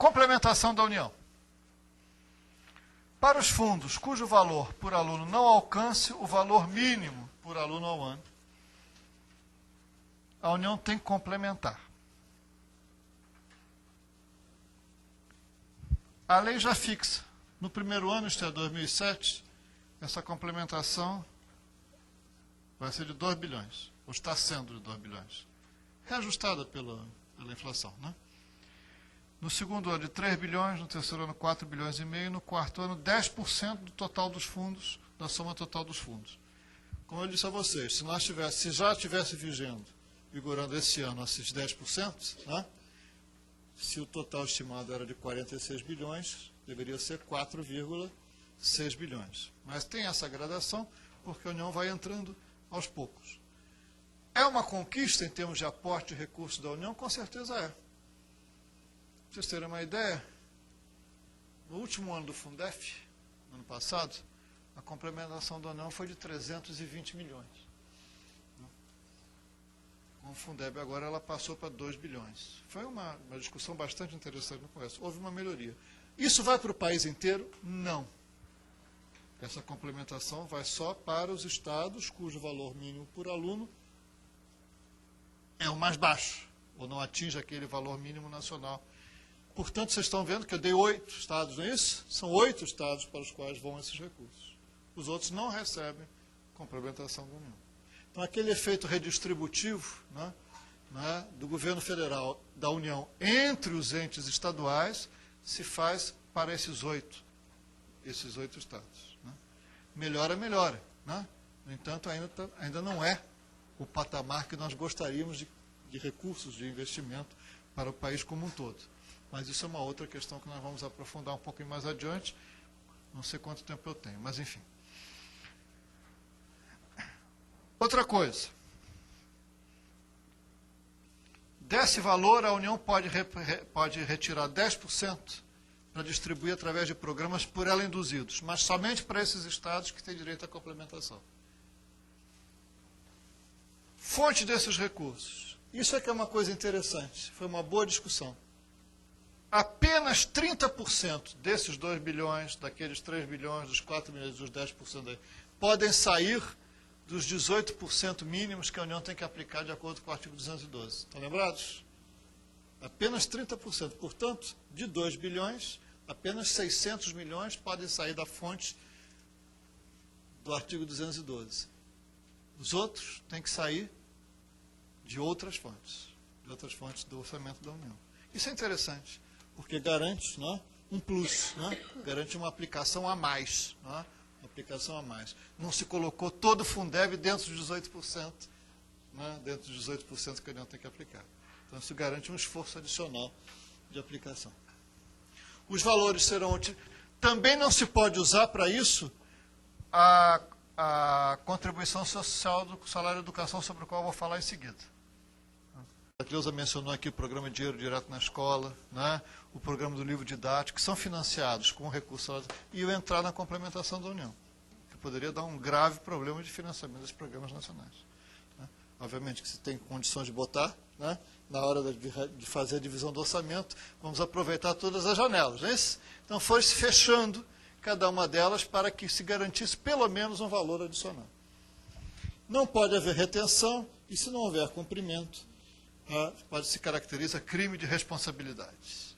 Complementação da União. Para os fundos cujo valor por aluno não alcance o valor mínimo por aluno ao ano, a União tem que complementar. A lei já fixa. No primeiro ano, isto é 2007, essa complementação vai ser de 2 bilhões, ou está sendo de 2 bilhões, reajustada pela inflação, né? No segundo ano, de 3 bilhões, no terceiro ano, 4 bilhões e meio, no quarto ano, 10% do total dos fundos, da soma total dos fundos. Como eu disse a vocês, se já tivesse vigorando esse ano esses 10%, né? Se o total estimado era de 46 bilhões, deveria ser 4,6 bilhões. Mas tem essa gradação, porque a União vai entrando aos poucos. É uma conquista em termos de aporte de recursos da União? Com certeza é. Para vocês terem uma ideia, no último ano do Fundef, no ano passado, a complementação da União foi de 320 milhões. Com o Fundeb agora ela passou para 2 bilhões. Foi uma discussão bastante interessante no Congresso. Houve uma melhoria. Isso vai para o país inteiro? Não. Essa complementação vai só para os estados cujo valor mínimo por aluno é o mais baixo, ou não atinge aquele valor mínimo nacional. Portanto, vocês estão vendo que eu dei 8 estados, não é isso? São 8 estados para os quais vão esses recursos. Os outros não recebem complementação da União. Então, aquele efeito redistributivo, né, do governo federal, da União, entre os entes estaduais, se faz para esses 8 estados. Né? Melhora. Né? No entanto, ainda não é o patamar que nós gostaríamos de recursos de investimento para o país como um todo. Mas isso é uma outra questão que nós vamos aprofundar um pouquinho mais adiante. Não sei quanto tempo eu tenho, mas enfim. Outra coisa. Desse valor, a União pode retirar 10% para distribuir através de programas por ela induzidos, mas somente para esses estados que têm direito à complementação. Fonte desses recursos. Isso é que é uma coisa interessante. Foi uma boa discussão. Apenas 30% desses 2 bilhões, daqueles 3 bilhões, dos 4 bilhões, dos 10% aí, podem sair dos 18% mínimos que a União tem que aplicar de acordo com o artigo 212. Estão lembrados? Apenas 30%. Portanto, de 2 bilhões, apenas 600 milhões podem sair da fonte do artigo 212. Os outros têm que sair de outras fontes do orçamento da União. Isso é interessante, porque garante, né, um plus, né, garante uma aplicação a mais, né, Não se colocou todo o Fundeb dentro dos 18%, né, dentro dos 18% que a União tem que aplicar. Então, isso garante um esforço adicional de aplicação. Os valores serão... Também não se pode usar para isso a contribuição social do salário de educação, sobre o qual eu vou falar em seguida. A Cleusa mencionou aqui o programa Dinheiro Direto na Escola, né, o programa do livro didático, que são financiados com recursos e o entrar na complementação da União, que poderia dar um grave problema de financiamento dos programas nacionais. Né. Obviamente que se tem condições de botar, né, na hora de fazer a divisão do orçamento, vamos aproveitar todas as janelas, não é isso? Então foi-se fechando cada uma delas para que se garantisse pelo menos um valor adicional. Não pode haver retenção e, se não houver cumprimento, pode se caracterizar crime de responsabilidade.